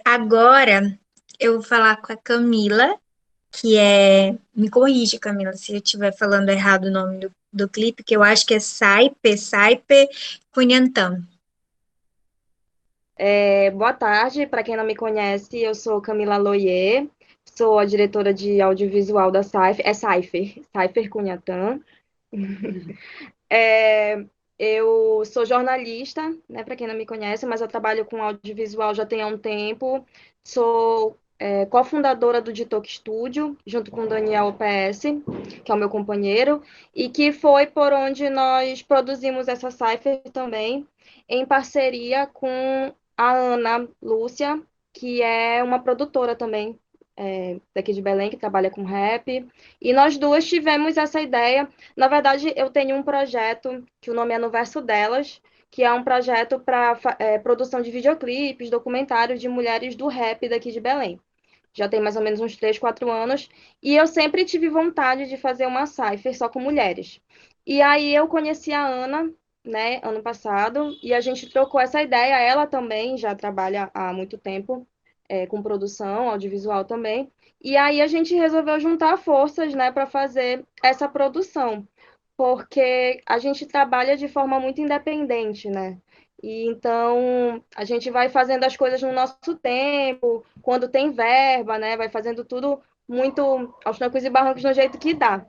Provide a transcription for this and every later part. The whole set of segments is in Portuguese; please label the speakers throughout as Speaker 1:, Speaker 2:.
Speaker 1: Agora eu vou falar com a Camila, que é. Me corrige, Camila, se eu estiver falando errado o nome do clipe, que eu acho que é Saipe Cunhantã.
Speaker 2: Boa tarde, para quem não me conhece, eu sou Camila Loyer, sou a diretora de audiovisual da Cypher Cunhatã. É, eu sou jornalista, né, para quem não me conhece, mas eu trabalho com audiovisual já tem há um tempo. Sou cofundadora do Ditok Studio, junto com o Daniel PS, que é o meu companheiro, e que foi por onde nós produzimos essa Cypher também, em parceria com a Ana Lúcia, que é uma produtora também, daqui de Belém, que trabalha com rap. E nós duas tivemos essa ideia. Na verdade, eu tenho um projeto que o nome é No Verso Delas, que é um projeto para produção de videoclipes, documentários de mulheres do rap daqui de Belém. Já tem mais ou menos uns 3, 4 anos. E eu sempre tive vontade de fazer uma cypher só com mulheres. E aí eu conheci a Ana, né, ano passado, e a gente trocou essa ideia. Ela também já trabalha há muito tempo com produção audiovisual também. E aí a gente resolveu juntar forças, né, para fazer essa produção, porque a gente trabalha de forma muito independente, né? E então a gente vai fazendo as coisas no nosso tempo, quando tem verba, né? Vai fazendo tudo muito aos trancos e barrancos do jeito que dá.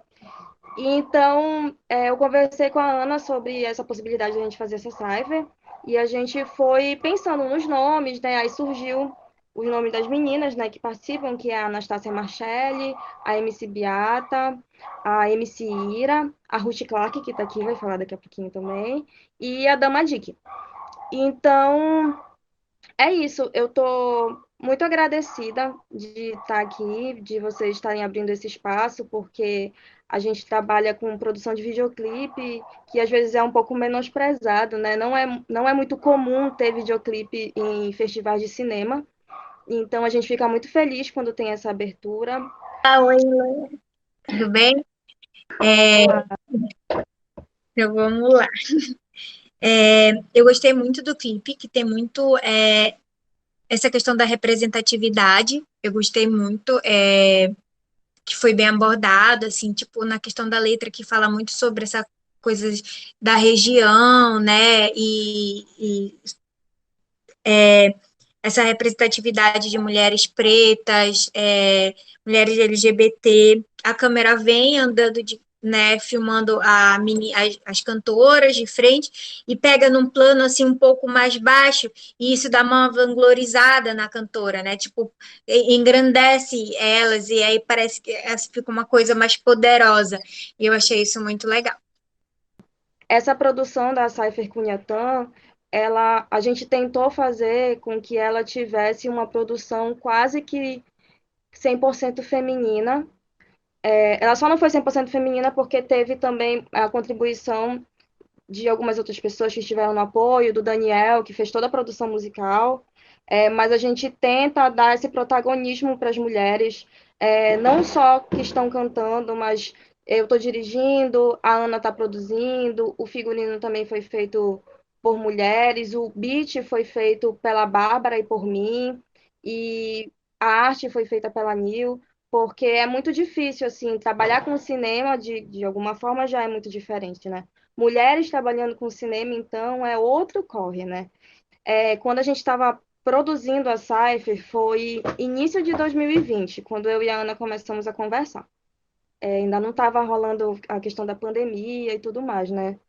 Speaker 2: E então eu conversei com a Ana sobre essa possibilidade de a gente fazer essa cyber e a gente foi pensando nos nomes, né? Aí surgiu os nomes das meninas, né, que participam, que é a Anastácia Marchelli, a MC Beata, a MC Ira, a Ruth Clark, que está aqui, vai falar daqui a pouquinho também, e a Dama Dick. Então, é isso, eu tô muito agradecida de estar aqui, de vocês estarem abrindo esse espaço, porque a gente trabalha com produção de videoclipe, que às vezes é um pouco menosprezado, né? Não é muito comum ter videoclipe em festivais de cinema, então a gente fica muito feliz quando tem essa abertura.
Speaker 1: Oi, tudo bem? Então vamos lá. Eu gostei muito do clipe, que tem muito essa questão da representatividade. Eu gostei muito, que foi bem abordado, assim, tipo, na questão da letra, que fala muito sobre essa coisa da região, né? Essa representatividade de mulheres pretas, mulheres LGBT. A câmera vem andando de, né, filmando as cantoras de frente e pega num plano assim um pouco mais baixo e isso dá uma vanglorizada na cantora, né? Tipo, engrandece elas e aí parece que essa fica uma coisa mais poderosa. E eu achei isso muito legal.
Speaker 2: Essa produção da Cypher Cunhatã, a gente tentou fazer com que ela tivesse uma produção quase que 100% feminina. Ela só não foi 100% feminina porque teve também a contribuição de algumas outras pessoas que estiveram no apoio, do Daniel, que fez toda a produção musical. Mas a gente tenta dar esse protagonismo para as mulheres, não só que estão cantando, mas eu estou dirigindo, a Ana está produzindo, o figurino também foi feito por mulheres, o beat foi feito pela Bárbara e por mim, e a arte foi feita pela Nil, porque é muito difícil, assim, trabalhar com cinema de alguma forma já é muito diferente, né? Mulheres trabalhando com cinema, então, é outro corre, né? Quando a gente estava produzindo a Cypher, foi início de 2020, quando eu e a Ana começamos a conversar. Ainda não estava rolando a questão da pandemia e tudo mais, né?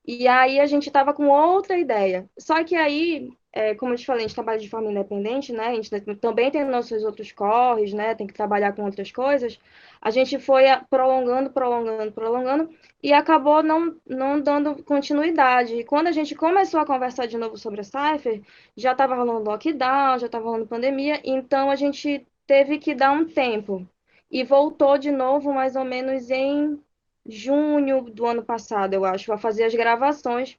Speaker 2: E aí a gente estava com outra ideia. Só que aí, como eu te falei, a gente trabalha de forma independente, né? A gente também tem nossos outros corres, né? Tem que trabalhar com outras coisas. A gente foi prolongando, prolongando, prolongando e acabou não dando continuidade. E quando a gente começou a conversar de novo sobre a Cypher, já estava rolando lockdown, já estava rolando pandemia, então a gente teve que dar um tempo. E voltou de novo mais ou menos em junho do ano passado, eu acho, a fazer as gravações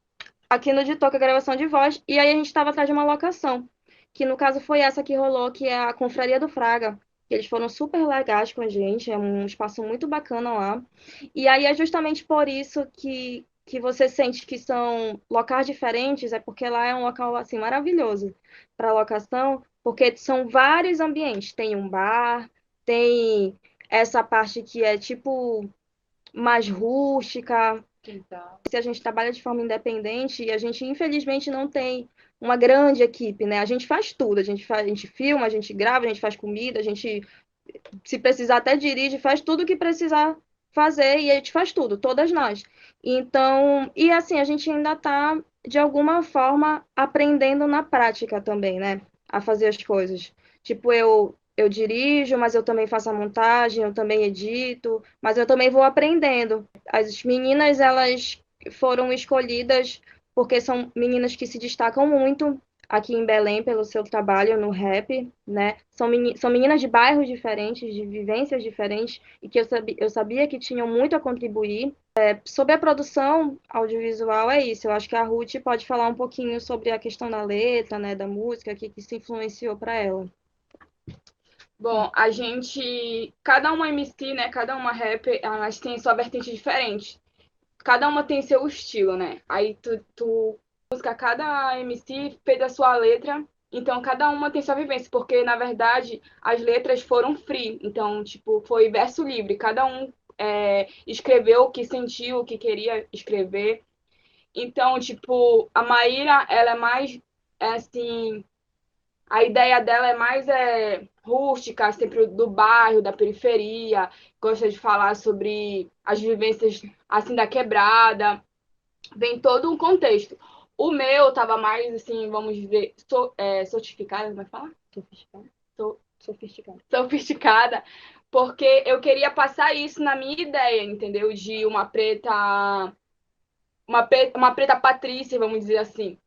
Speaker 2: aqui no de Toca, gravação de voz, e aí a gente estava atrás de uma locação, que no caso foi essa que rolou, que é a Confraria do Fraga. Eles foram super legais com a gente, é um espaço muito bacana lá. E aí é justamente por isso que você sente que são locais diferentes, é porque lá é um local assim maravilhoso para locação, porque são vários ambientes. Tem um bar, tem essa parte que é tipo mais rústica.
Speaker 3: Então,
Speaker 2: Se a gente trabalha de forma independente, a gente infelizmente não tem uma grande equipe, né? A gente faz tudo, a gente filma, a gente grava, a gente faz comida, a gente, se precisar, até dirige, faz tudo o que precisar fazer e a gente faz tudo, todas nós. Então, e assim, a gente ainda está, de alguma forma, aprendendo na prática também, né? A fazer as coisas. Tipo, eu dirijo, mas eu também faço a montagem, eu também edito, mas eu também vou aprendendo. As meninas, elas foram escolhidas porque são meninas que se destacam muito aqui em Belém pelo seu trabalho no rap, né? São meninas de bairros diferentes, de vivências diferentes, e que eu sabia que tinham muito a contribuir. Sobre a produção audiovisual, é isso. Eu acho que a Ruth pode falar um pouquinho sobre a questão da letra, né, da música, que se influenciou para ela.
Speaker 3: bom, a gente, cada uma MC, né, cada uma rapper, elas têm sua vertente diferente. Cada uma tem seu estilo, né? Aí tu música, cada MC fez a sua letra, então cada uma tem sua vivência, porque na verdade as letras foram free, então tipo foi verso livre, cada um escreveu o que sentiu, o que queria escrever. Então tipo a Maíra, ela é mais assim, a ideia dela é mais rústica, sempre do bairro, da periferia, gosta de falar sobre as vivências assim da quebrada, vem todo um contexto. O meu tava mais assim, vamos dizer, sofisticada, como é que fala? Sofisticada? Sofisticada. Sofisticada, porque eu queria passar isso na minha ideia, entendeu? De uma preta Patrícia, vamos dizer assim.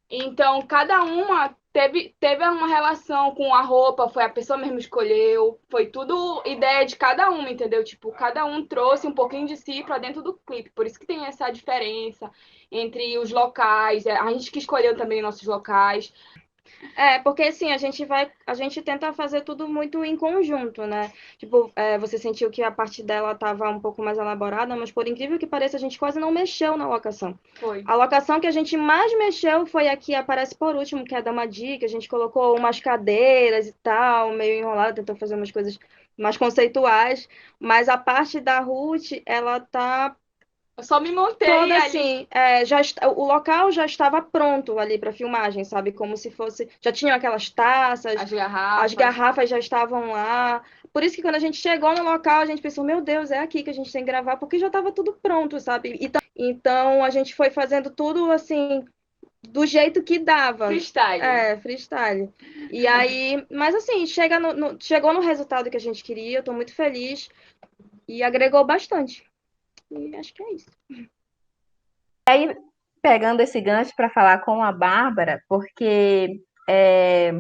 Speaker 3: Então, cada uma teve uma relação com a roupa, foi a pessoa mesmo escolheu, foi tudo ideia de cada uma, entendeu? Tipo, cada um trouxe um pouquinho de si para dentro do clipe. Por isso que tem essa diferença entre os locais, a gente que escolheu também nossos locais.
Speaker 2: Porque assim, a gente tenta fazer tudo muito em conjunto, né? Tipo, você sentiu que a parte dela estava um pouco mais elaborada, mas por incrível que pareça, a gente quase não mexeu na locação.
Speaker 3: Foi.
Speaker 2: A locação que a gente mais mexeu foi a que aparece por último, que é a da Madi, que a gente colocou umas cadeiras e tal, meio enrolada, tentou fazer umas coisas mais conceituais, mas a parte da Ruth, ela tá
Speaker 3: Eu só me montei
Speaker 2: toda
Speaker 3: ali.
Speaker 2: assim, o local já estava pronto ali para filmagem, sabe? Como se fosse, já tinham aquelas taças, as garrafas já estavam lá. Por isso que quando a gente chegou no local, a gente pensou, meu Deus, é aqui que a gente tem que gravar, porque já estava tudo pronto, sabe? Então a gente foi fazendo tudo assim, do jeito que dava.
Speaker 3: Freestyle.
Speaker 2: Freestyle. E aí, mas assim, chegou no resultado que a gente queria, eu tô muito feliz e agregou bastante. E acho que é isso.
Speaker 4: Aí, pegando esse gancho para falar com a Bárbara, porque é,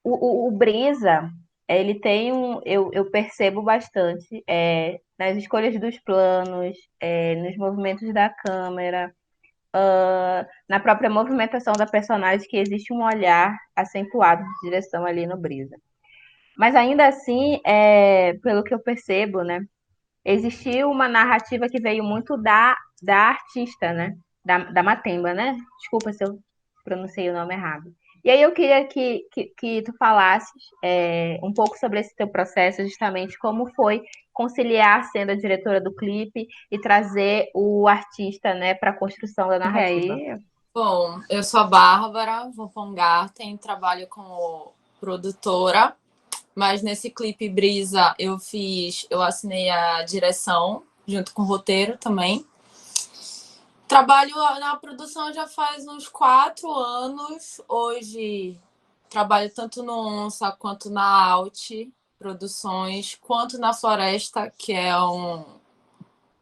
Speaker 4: o Brisa, ele tem eu percebo bastante nas escolhas dos planos, nos movimentos da câmera, na própria movimentação da personagem, que existe um olhar acentuado de direção ali no Brisa. Mas ainda assim, pelo que eu percebo, né, existiu uma narrativa que veio muito da artista, né? Da Matemba, né? Desculpa se eu pronunciei o nome errado. E aí eu queria que tu falasses um pouco sobre esse teu processo, justamente como foi conciliar sendo a diretora do clipe e trazer o artista, né, para a construção da narrativa.
Speaker 5: Bom, eu sou a Bárbara Vopongarten, trabalho como produtora, mas nesse clipe Brisa eu assinei a direção junto com o roteiro também. Trabalho na produção já faz uns 4 anos. Hoje trabalho tanto no Onça quanto na Alt Produções, quanto na Floresta, que é um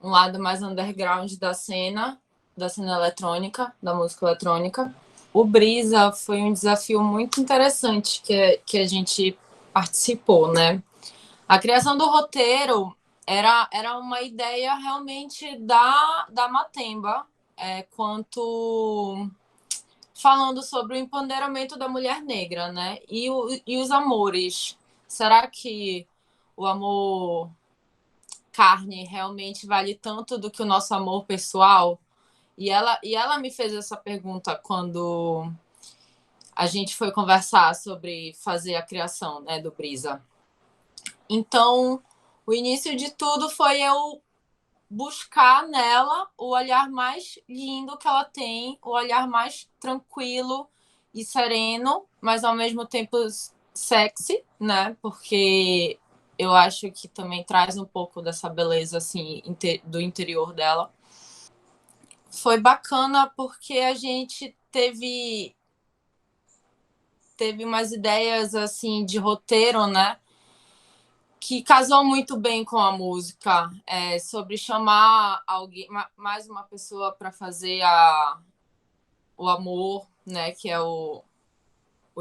Speaker 5: lado mais underground da cena eletrônica, da música eletrônica. O Brisa foi um desafio muito interessante que a gente participou, né? A criação do roteiro era uma ideia realmente da Matemba, quanto falando sobre o empoderamento da mulher negra, né? E os amores. Será que o amor carne realmente vale tanto do que o nosso amor pessoal? E ela me fez essa pergunta quando a gente foi conversar sobre fazer a criação, né, do Brisa. Então, o início de tudo foi eu buscar nela o olhar mais lindo que ela tem, o olhar mais tranquilo e sereno, mas ao mesmo tempo sexy, né? Porque eu acho que também traz um pouco dessa beleza assim do interior dela. Foi bacana porque a gente teve umas ideias assim de roteiro, né? Que casou muito bem com a música, sobre chamar alguém, mais uma pessoa para fazer o amor, né? Que é o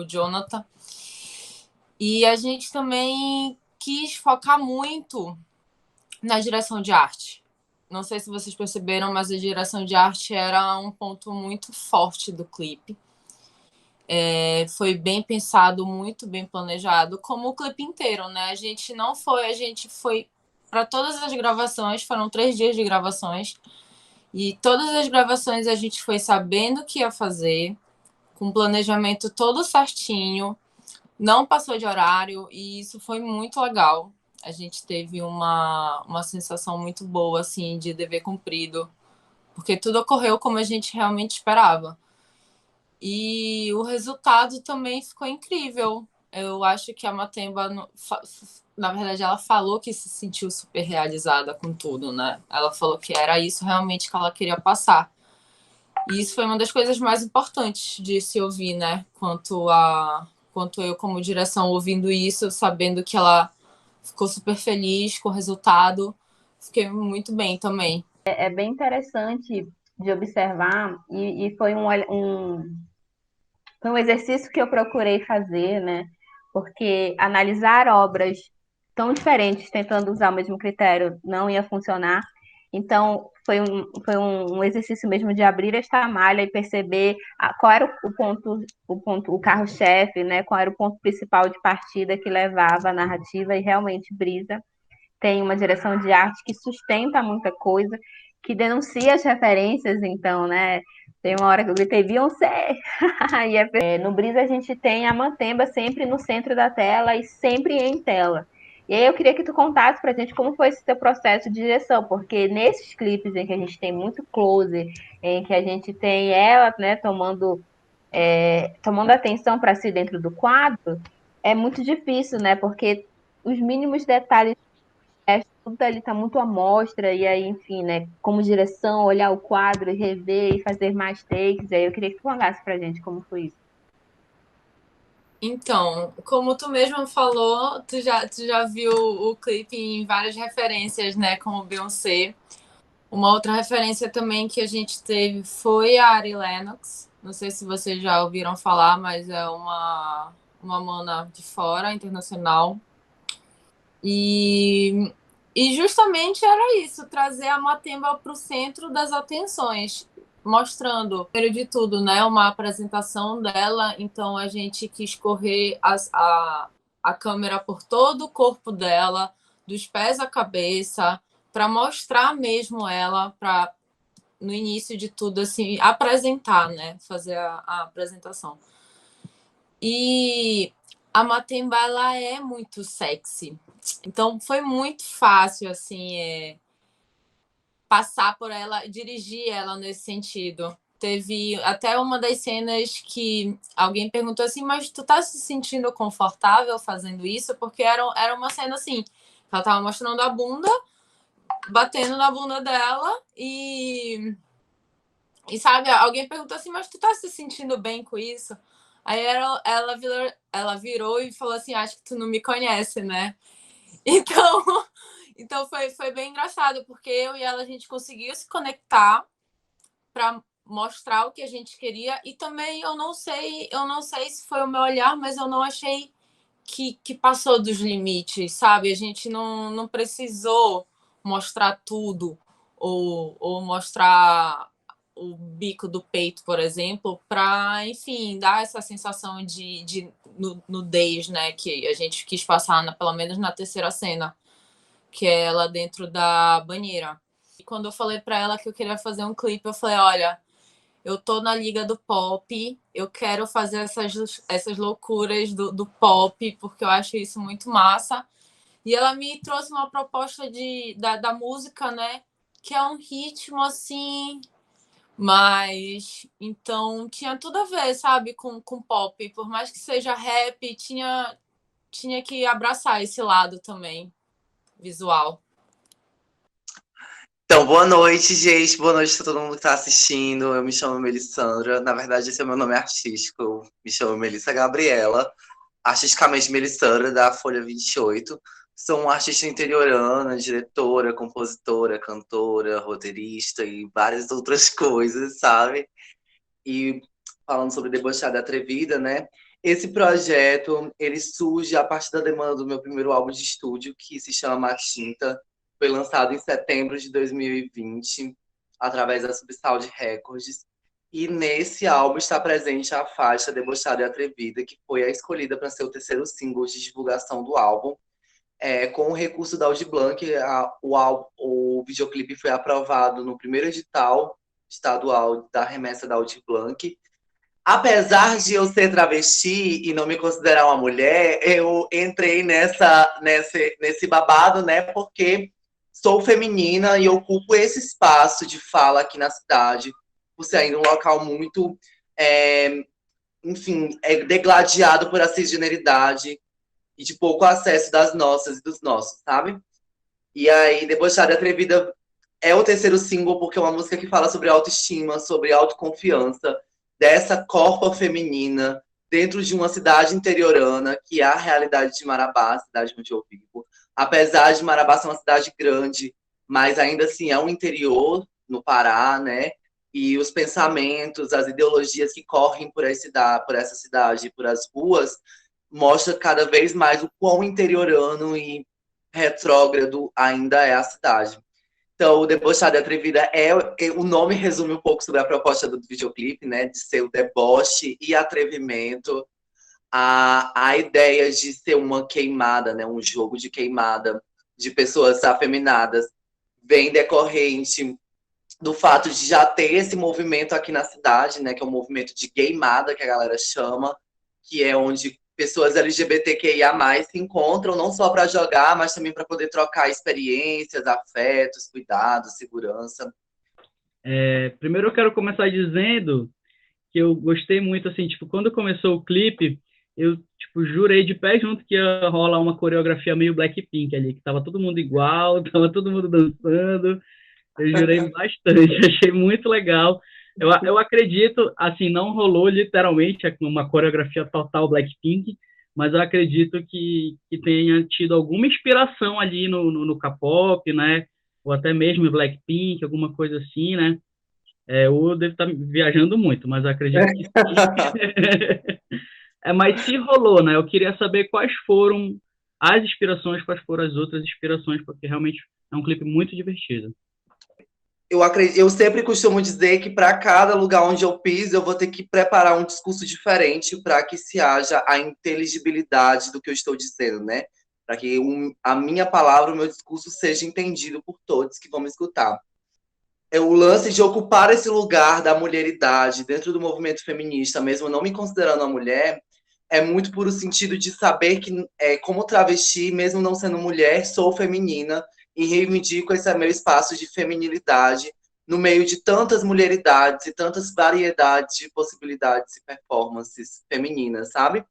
Speaker 5: Jonathan. E a gente também quis focar muito na direção de arte. Não sei se vocês perceberam, mas a direção de arte era um ponto muito forte do clipe. Foi bem pensado, muito bem planejado, como o clipe inteiro, né? A gente foi para todas as gravações, foram 3 dias de gravações, e todas as gravações a gente foi sabendo o que ia fazer, com o planejamento todo certinho, não passou de horário, e isso foi muito legal. A gente teve uma sensação muito boa, assim, de dever cumprido, porque tudo ocorreu como a gente realmente esperava. E o resultado também ficou incrível. Eu acho que a Matemba, na verdade, ela falou que se sentiu super realizada com tudo, né? Ela falou que era isso realmente que ela queria passar. E isso foi uma das coisas mais importantes de se ouvir, né? Quanto eu, como direção, ouvindo isso, sabendo que ela ficou super feliz com o resultado. Fiquei muito bem também.
Speaker 4: É bem interessante de observar, e foi foi um exercício que eu procurei fazer, né? Porque analisar obras tão diferentes, tentando usar o mesmo critério, não ia funcionar. Então, foi um exercício mesmo de abrir esta malha e perceber qual era o carro-chefe, né? Qual era o ponto principal de partida que levava a narrativa, e realmente Brisa tem uma direção de arte que sustenta muita coisa, que denuncia as referências, então, né? Tem uma hora que eu gritei Beyoncé! No Brisa a gente tem a Matemba sempre no centro da tela e sempre em tela. E aí eu queria que tu contasse pra gente como foi esse teu processo de direção, porque nesses clipes em que a gente tem muito close, em que a gente tem ela, né, tomando atenção para si dentro do quadro, é muito difícil, né? Porque os mínimos detalhes, tudo ali está muito à mostra, e aí, enfim, né? Como direção, olhar o quadro e rever e fazer mais takes. Aí eu queria que tu contasse pra gente como foi isso.
Speaker 5: Então, como tu mesmo falou, tu já viu o clipe em várias referências, né, como Beyoncé. Uma outra referência também que a gente teve foi a Ari Lennox. Não sei se vocês já ouviram falar, mas é uma mana de fora, internacional. E justamente era isso, trazer a Matemba para o centro das atenções, mostrando, primeiro de tudo, né, uma apresentação dela. Então a gente quis correr a câmera por todo o corpo dela, dos pés à cabeça, para mostrar mesmo ela, para no início de tudo assim apresentar, né, fazer a apresentação. E a Matemba, ela é muito sexy. Então foi muito fácil assim passar por ela, dirigir ela nesse sentido. Teve até uma das cenas que alguém perguntou assim, mas tu tá se sentindo confortável fazendo isso? Porque era uma cena assim, ela tava mostrando a bunda, batendo na bunda dela e sabe, alguém perguntou assim, mas tu tá se sentindo bem com isso? Aí ela virou e falou assim, acho que tu não me conhece, né? Então foi bem engraçado, porque eu e ela, a gente conseguiu se conectar para mostrar o que a gente queria. E também eu não sei se foi o meu olhar, mas eu não achei que passou dos limites, sabe? A gente não precisou mostrar tudo ou mostrar o bico do peito, por exemplo, para, enfim, dar essa sensação de nudez, né? Que a gente quis passar, pelo menos na terceira cena, que é ela dentro da banheira. E quando eu falei para ela que eu queria fazer um clipe, eu falei, olha, eu tô na liga do pop, eu quero fazer essas loucuras do pop, porque eu acho isso muito massa. E ela me trouxe uma proposta da música, né? Que é um ritmo assim, mas então tinha tudo a ver, sabe, com pop. Por mais que seja rap, tinha que abraçar esse lado também, visual.
Speaker 6: Então, boa noite, gente. Boa noite a todo mundo que está assistindo. Eu me chamo Melissandra. Na verdade, esse é o meu nome artístico. Eu me chamo Melissa Gabriela. Artisticamente Melissandra, da Folha 28. Sou uma artista interiorana, diretora, compositora, cantora, roteirista e várias outras coisas, sabe? E falando sobre Debochada Atrevida, né? Esse projeto, ele surge a partir da demanda do meu primeiro álbum de estúdio, que se chama Maxinta. Foi lançado em setembro de 2020, através da Subsound Records. E nesse álbum está presente a faixa Debochada e Atrevida, que foi a escolhida para ser o terceiro single de divulgação do álbum. Com o recurso da Audi Blanc, o videoclipe foi aprovado no primeiro edital estadual da remessa da Audi Blanc. Apesar de eu ser travesti e não me considerar uma mulher, eu entrei nesse babado, né? Porque sou feminina e ocupo esse espaço de fala aqui na cidade, por ser ainda um local muito, degladiado por a cisgeneridade e de pouco acesso das nossas e dos nossos, sabe? E aí, Debochada e Atrevida é o terceiro single porque é uma música que fala sobre autoestima, sobre autoconfiança, dessa corpa feminina dentro de uma cidade interiorana, que é a realidade de Marabá, a cidade onde eu vivo. Apesar de Marabá ser uma cidade grande, mas ainda assim é um interior no Pará, né? E os pensamentos, as ideologias que correm por essa cidade, por as ruas, mostra cada vez mais o quão interiorano e retrógrado ainda é a cidade. Então, o Debochada e Atrevida o nome resume um pouco sobre a proposta do videoclipe, né? De ser o deboche e atrevimento. A ideia de ser uma queimada, né? Um jogo de queimada de pessoas afeminadas vem decorrente do fato de já ter esse movimento aqui na cidade, né? Que é um movimento de gaymada, que a galera chama, que é onde pessoas LGBTQIA+, se encontram não só para jogar, mas também para poder trocar experiências, afetos, cuidados, segurança.
Speaker 7: Primeiro eu quero começar dizendo que eu gostei muito, assim, tipo, quando começou o clipe, eu, tipo, jurei de pé junto que ia rolar uma coreografia meio Blackpink ali, que tava todo mundo igual, tava todo mundo dançando. Eu jurei bastante, achei muito legal. Eu acredito, assim, não rolou literalmente uma coreografia total Blackpink, mas eu acredito que tenha tido alguma inspiração ali no K-pop, né? Ou até mesmo Blackpink, alguma coisa assim, né? Eu devo estar viajando muito, mas eu acredito que sim. Mas se rolou, né? Eu queria saber quais foram as inspirações, quais foram as outras inspirações, porque realmente é um clipe muito divertido.
Speaker 6: Eu sempre costumo dizer que para cada lugar onde eu piso, eu vou ter que preparar um discurso diferente para que se haja a inteligibilidade do que eu estou dizendo, né? Para que a minha palavra, o meu discurso seja entendido por todos que vão me escutar. O lance de ocupar esse lugar da mulheridade dentro do movimento feminista, mesmo não me considerando uma mulher, é muito por o sentido de saber que, como travesti, mesmo não sendo mulher, sou feminina, e reivindico esse meu espaço de feminilidade no meio de tantas mulheridades e tantas variedades de possibilidades e performances femininas, sabe?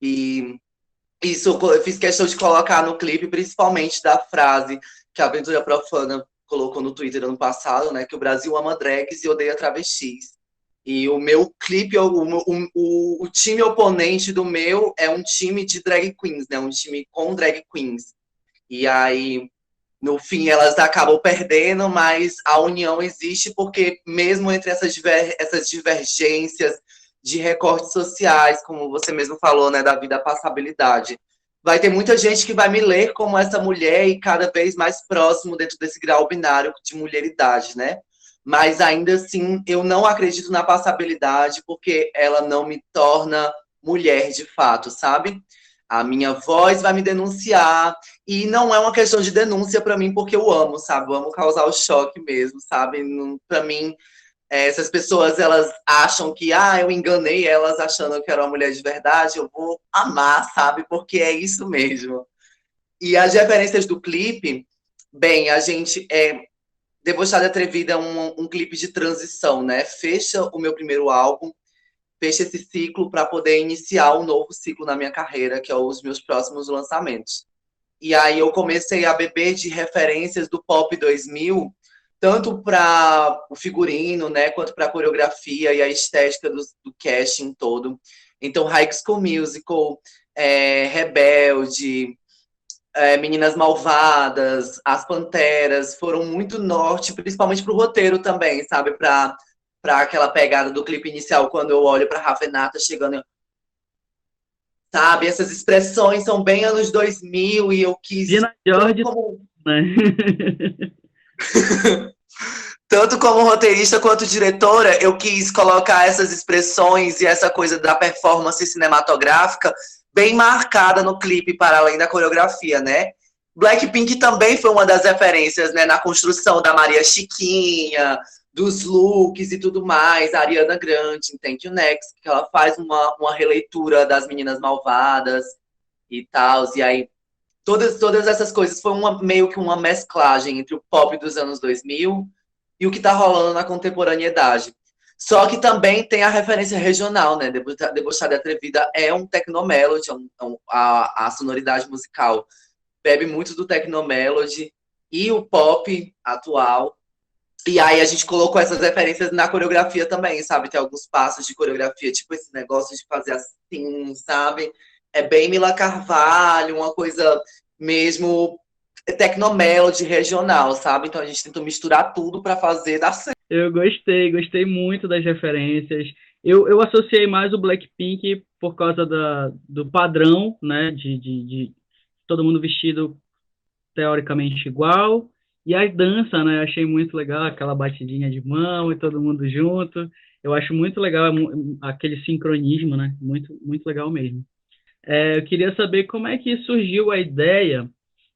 Speaker 6: E isso eu fiz questão de colocar no clipe, principalmente da frase que a Aventura Profana colocou no Twitter ano passado, né? Que o Brasil ama drags e odeia travestis. E o meu clipe, o time oponente do meu é um time de drag queens, né? Um time com drag queens. E aí, no fim, elas acabam perdendo, mas a união existe porque, mesmo entre essas divergências de recortes sociais, como você mesmo falou, né, da vida passabilidade, vai ter muita gente que vai me ler como essa mulher e cada vez mais próximo dentro desse grau binário de mulheridade, né? Mas, ainda assim, eu não acredito na passabilidade porque ela não me torna mulher de fato, sabe? A minha voz vai me denunciar, e não é uma questão de denúncia para mim, porque eu amo, sabe? Eu amo causar o choque mesmo, sabe? Para mim, Essas pessoas, elas acham que, eu enganei elas achando que era uma mulher de verdade, eu vou amar, sabe? Porque é isso mesmo. E as referências do clipe, bem, a gente Debochada e Atrevida é um clipe de transição, né? Fecha o meu primeiro álbum, fecha esse ciclo para poder iniciar um novo ciclo na minha carreira, que é os meus próximos lançamentos. E aí eu comecei a beber de referências do Pop 2000, tanto para o figurino, né, quanto para a coreografia e a estética do casting todo. Então, High School Musical, Rebelde, Meninas Malvadas, As Panteras, foram muito norte, principalmente para o roteiro também, sabe? Para aquela pegada do clipe inicial, quando eu olho para Ravenata chegando, sabe? Essas expressões são bem anos 2000 e eu quis...
Speaker 7: Gina George, né?
Speaker 6: Tanto como roteirista quanto diretora, eu quis colocar essas expressões e essa coisa da performance cinematográfica bem marcada no clipe, para além da coreografia, né? Blackpink também foi uma das referências, né, na construção da Maria Chiquinha, dos looks e tudo mais, a Ariana Grande, em Thank You Next, que ela faz uma releitura das Meninas Malvadas e tal, e aí todas essas coisas foi meio que uma mesclagem entre o pop dos anos 2000 e o que tá rolando na contemporaneidade. Só que também tem a referência regional, né? Debochada e Atrevida é um technomelody, a sonoridade musical bebe muito do technomelody e o pop atual. E aí a gente colocou essas referências na coreografia também, sabe? Tem alguns passos de coreografia, tipo esse negócio de fazer assim, sabe? É bem Mila Carvalho, uma coisa mesmo technomelody regional, sabe? Então a gente tentou misturar tudo para fazer dar certo.
Speaker 7: Eu gostei muito das referências. Eu associei mais o Blackpink por causa do padrão, né? De todo mundo vestido teoricamente igual. E a dança, né? Achei muito legal, aquela batidinha de mão e todo mundo junto. Eu acho muito legal aquele sincronismo, né? Muito, muito legal mesmo. Eu queria saber como é que surgiu a ideia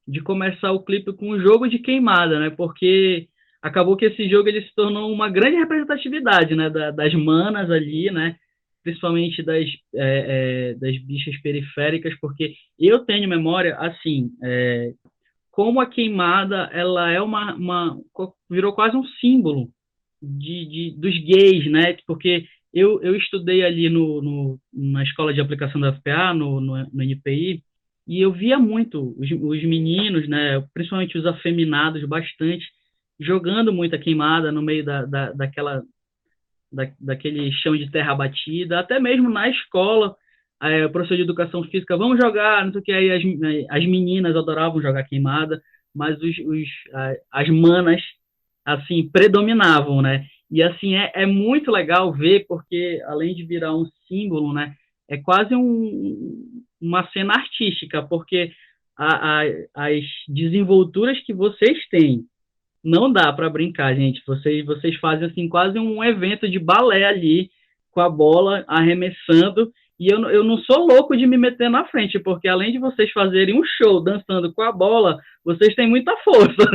Speaker 7: de começar o clipe com um jogo de queimada, né? Porque acabou que esse jogo ele se tornou uma grande representatividade, né? Das manas ali, né? Principalmente das bichas periféricas, porque eu tenho memória, assim, como a queimada, ela é virou quase um símbolo dos gays, né? Porque eu estudei ali na escola de aplicação da FPA, no NPI, e eu via muito os meninos, né, principalmente os afeminados, bastante, jogando muita queimada no meio daquele chão de terra batida, até mesmo na escola, o professor de educação física, vamos jogar, não sei o que, aí as meninas adoravam jogar queimada, mas as manas, assim, predominavam, né? E, assim, é muito legal ver, porque, além de virar um símbolo, né, é quase uma cena artística, porque as desenvolturas que vocês têm, não dá para brincar, gente. Vocês fazem, assim, quase um evento de balé ali, com a bola, arremessando, e eu não sou louco de me meter na frente, porque além de vocês fazerem um show dançando com a bola, vocês têm muita força.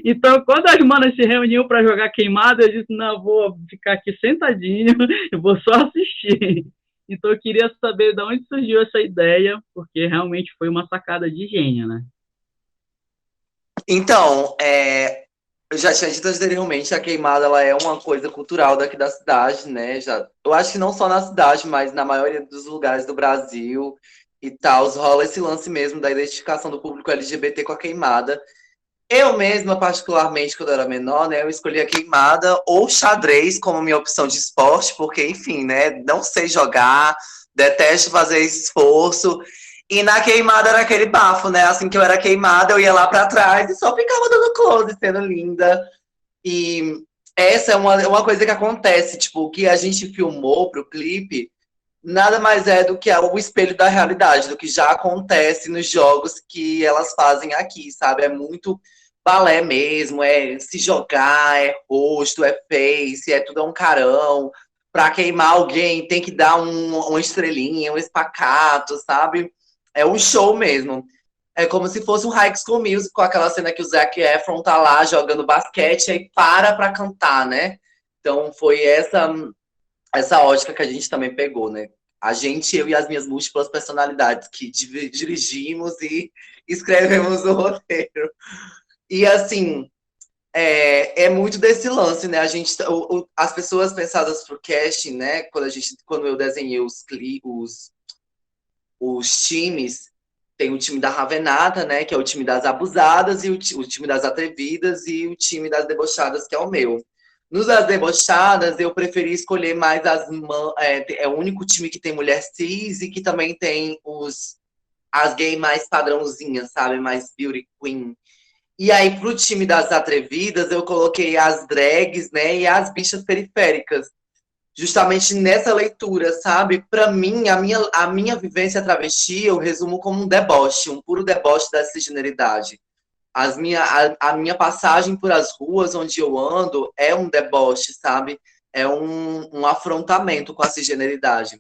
Speaker 7: Então, quando as manas se reuniam para jogar queimada, eu disse, não, vou ficar aqui sentadinho, eu vou só assistir. Então, eu queria saber de onde surgiu essa ideia, porque realmente foi uma sacada de gênio, né?
Speaker 6: Então, eu já tinha dito anteriormente, a queimada ela é uma coisa cultural daqui da cidade, né? Eu acho que não só na cidade, mas na maioria dos lugares do Brasil e tal, rola esse lance mesmo da identificação do público LGBT com a queimada. Eu mesma, particularmente, quando eu era menor, né, eu escolhi a queimada ou xadrez como minha opção de esporte, porque, enfim, né, não sei jogar, detesto fazer esforço. E na queimada era aquele bafo, né? Assim que eu era queimada, eu ia lá pra trás e só ficava dando close, sendo linda. E essa é uma coisa que acontece, tipo, o que a gente filmou pro clipe nada mais é do que o espelho da realidade, do que já acontece nos jogos que elas fazem aqui, sabe? É muito balé mesmo, é se jogar, é rosto, é face, é tudo um carão. Pra queimar alguém tem que dar uma estrelinha, um espacato, sabe? É um show mesmo. É como se fosse um High School Musical, aquela cena que o Zac Efron tá lá jogando basquete e aí pra cantar, né? Então, foi essa ótica que a gente também pegou, né? A gente, eu e as minhas múltiplas personalidades, que dirigimos e escrevemos o roteiro. E, assim, é muito desse lance, né? A gente, as pessoas pensadas para o casting, né? Quando eu desenhei os times, tem o time da Ravenata, né? Que é o time das abusadas, e o time das atrevidas, e o time das debochadas, que é o meu. Nos das debochadas, eu preferi escolher mais é o único time que tem mulher cis e que também tem as gays mais padrãozinhas, sabe? Mais beauty queen. E aí, pro time das atrevidas, eu coloquei as drags, né? E as bichas periféricas. Justamente nessa leitura, sabe? Para mim, a minha vivência travesti, eu resumo como um deboche, um puro deboche da cisgeneridade. A minha passagem por as ruas onde eu ando é um deboche, sabe? É um afrontamento com a cisgeneridade.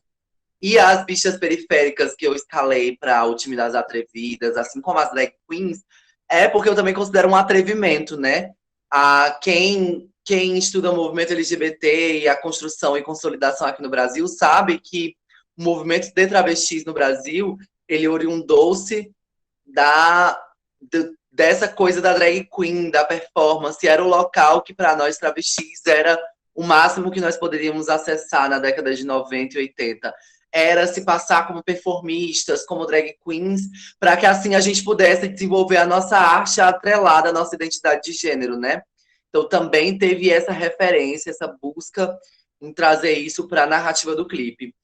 Speaker 6: E as bichas periféricas que eu escalei para o time das atrevidas, assim como as drag queens, é porque eu também considero um atrevimento, né? Quem estuda o movimento LGBT e a construção e consolidação aqui no Brasil sabe que o movimento de travestis no Brasil, ele oriundou-se dessa coisa da drag queen, da performance. Era o local que, para nós travestis, era o máximo que nós poderíamos acessar na década de 90 e 80. Era se passar como performistas, como drag queens, para que assim a gente pudesse desenvolver a nossa arte atrelada à nossa identidade de gênero, né? Então também teve essa referência, essa busca em trazer isso para a narrativa do clipe.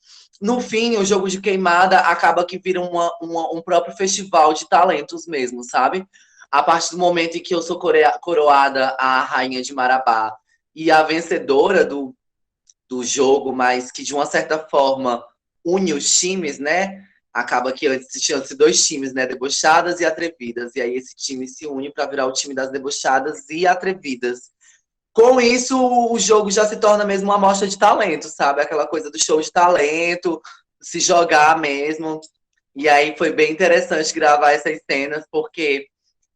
Speaker 6: No fim, o Jogo de Queimada acaba que vira um próprio festival de talentos mesmo, sabe? A partir do momento em que eu sou coroada a Rainha de Marabá e a vencedora do jogo, mas que de uma certa forma une os times, né? Acaba que antes tinham-se dois times, né? Debochadas e atrevidas. E aí esse time se une para virar o time das debochadas e atrevidas. Com isso, o jogo já se torna mesmo uma amostra de talento, sabe? Aquela coisa do show de talento, se jogar mesmo. E aí foi bem interessante gravar essas cenas, porque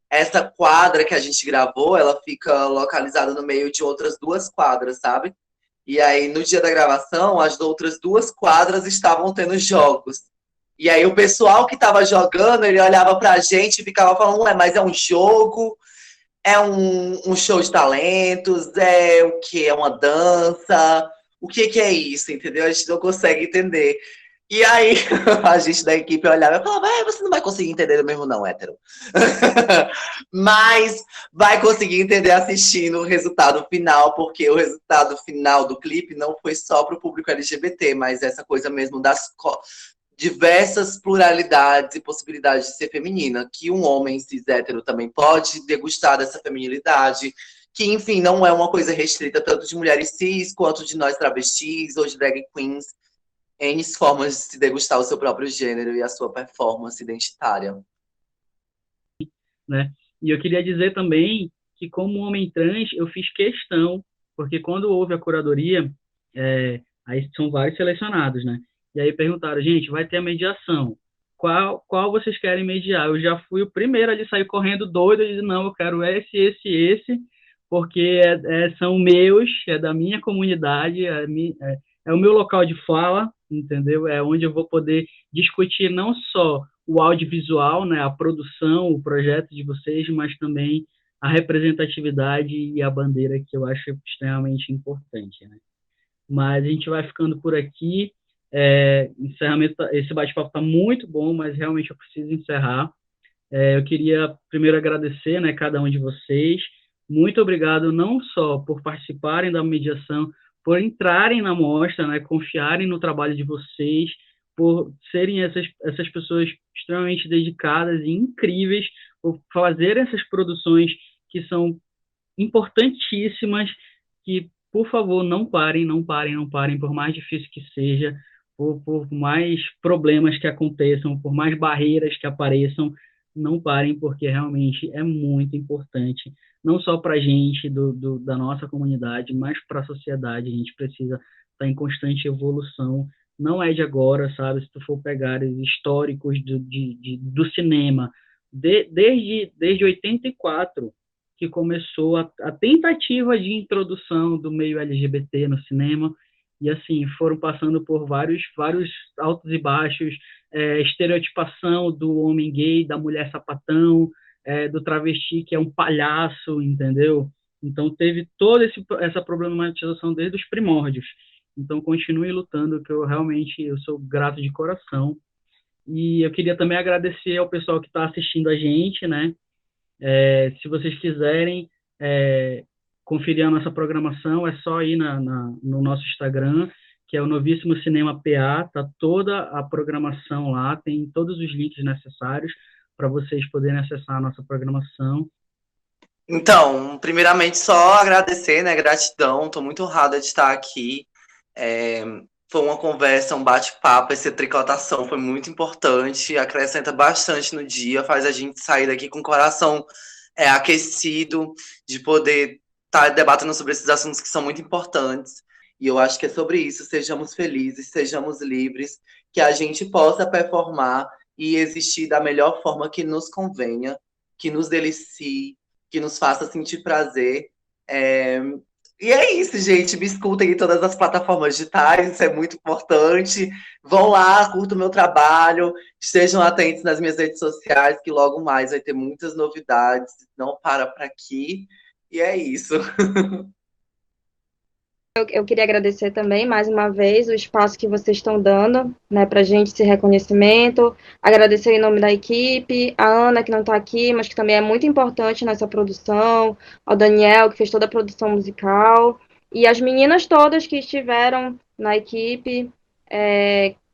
Speaker 6: essa quadra que a gente gravou, ela fica localizada no meio de outras duas quadras, sabe? E aí, no dia da gravação, as outras duas quadras estavam tendo jogos. E aí, o pessoal que estava jogando, ele olhava pra gente e ficava falando, ué, mas é um jogo, é um show de talentos, é o que? É uma dança? O que é isso, entendeu? A gente não consegue entender. E aí, a gente da equipe olhava e falava, você não vai conseguir entender mesmo não, hétero. Mas vai conseguir entender assistindo o resultado final, porque o resultado final do clipe não foi só para o público LGBT, mas essa coisa mesmo das diversas pluralidades e possibilidades de ser feminina, que um homem cis hétero também pode degustar dessa feminilidade, que, enfim, não é uma coisa restrita tanto de mulheres cis quanto de nós travestis ou de drag queens, N formas de se degustar o seu próprio gênero e a sua performance identitária.
Speaker 7: Né? E eu queria dizer também que, como homem trans, eu fiz questão, porque quando houve a curadoria, aí são vários selecionados, né? E aí perguntaram, gente, vai ter a mediação. Qual vocês querem mediar? Eu já fui o primeiro ali, sair correndo doido, e disse, não, eu quero esse, porque são meus, é da minha comunidade, é o meu local de fala, entendeu? É onde eu vou poder discutir não só o audiovisual, né, a produção, o projeto de vocês, mas também a representatividade e a bandeira, que eu acho extremamente importante, né? Mas a gente vai ficando por aqui. Encerramento, esse bate-papo está muito bom, mas realmente eu preciso encerrar. Eu queria primeiro agradecer, né, cada um de vocês. Muito obrigado não só por participarem da mediação, por entrarem na mostra, né, confiarem no trabalho de vocês, por serem essas pessoas extremamente dedicadas e incríveis, por fazerem essas produções que são importantíssimas, que, por favor, não parem, por mais difícil que seja, por mais problemas que aconteçam, por mais barreiras que apareçam, não parem, porque realmente é muito importante, não só para a gente, da nossa comunidade, mas para a sociedade. A gente precisa estar em constante evolução. Não é de agora, sabe? Se tu for pegar os históricos do cinema, desde 84, que começou a tentativa de introdução do meio LGBT no cinema, e assim, foram passando por vários altos e baixos, estereotipação do homem gay, da mulher sapatão, do travesti que é um palhaço, entendeu? Então teve toda essa problematização desde os primórdios. Então continue lutando, que eu sou grato de coração. E eu queria também agradecer ao pessoal que está assistindo a gente, né? Se vocês quiserem conferir a nossa programação, é só ir no nosso Instagram, que é o Novíssimo Cinema PA, tá toda a programação lá, tem todos os links necessários para vocês poderem acessar a nossa programação.
Speaker 6: Então, primeiramente, só agradecer, né? Gratidão, estou muito honrada de estar aqui. Foi uma conversa, um bate-papo, essa tricotação foi muito importante, acrescenta bastante no dia, faz a gente sair daqui com o coração aquecido, de poder estar debatendo sobre esses assuntos que são muito importantes. E eu acho que é sobre isso, sejamos felizes, sejamos livres, que a gente possa performar e existir da melhor forma que nos convenha, que nos delicie, que nos faça sentir prazer. E é isso, gente. Me escutem em todas as plataformas digitais, isso é muito importante. Vão lá, curtam o meu trabalho, estejam atentos nas minhas redes sociais, que logo mais vai ter muitas novidades. Não para por aqui. E é isso.
Speaker 2: Eu queria agradecer também, mais uma vez, o espaço que vocês estão dando, né, para a gente, esse reconhecimento. Agradecer em nome da equipe, a Ana, que não está aqui, mas que também é muito importante nessa produção, ao Daniel, que fez toda a produção musical, e as meninas todas que estiveram na equipe.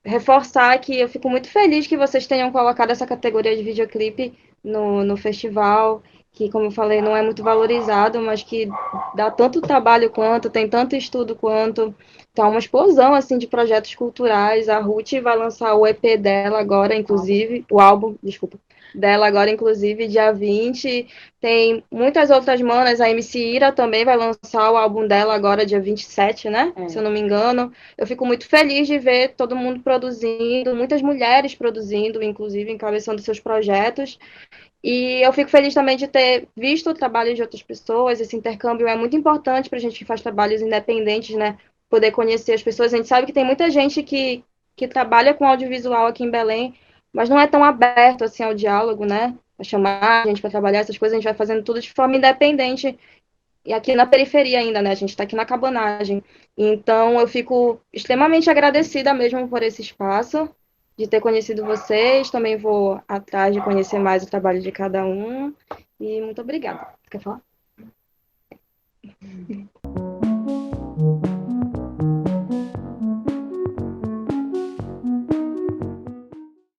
Speaker 2: Reforçar que eu fico muito feliz que vocês tenham colocado essa categoria de videoclipe no festival, que, como eu falei, não é muito valorizado, mas que dá tanto trabalho quanto, tem tanto estudo quanto. Tá uma explosão, assim, de projetos culturais. A Ruth vai lançar o EP dela agora, inclusive, o álbum, desculpa, dela agora, inclusive, dia 20. Tem muitas outras manas, a MC Ira também vai lançar o álbum dela agora, dia 27, né? Se eu não me engano. Eu fico muito feliz de ver todo mundo produzindo, muitas mulheres produzindo, inclusive, encabeçando seus projetos. E eu fico feliz também de ter visto o trabalho de outras pessoas. Esse intercâmbio é muito importante para a gente que faz trabalhos independentes, né? Poder conhecer as pessoas. A gente sabe que tem muita gente que trabalha com audiovisual aqui em Belém, mas não é tão aberto assim ao diálogo, né? Para chamar a gente para trabalhar essas coisas, a gente vai fazendo tudo de forma independente. E aqui na periferia ainda, né? A gente está aqui na cabanagem. Então, eu fico extremamente agradecida mesmo por esse espaço, de ter conhecido vocês. Também vou atrás de conhecer mais o trabalho de cada um. E muito obrigada. Quer falar?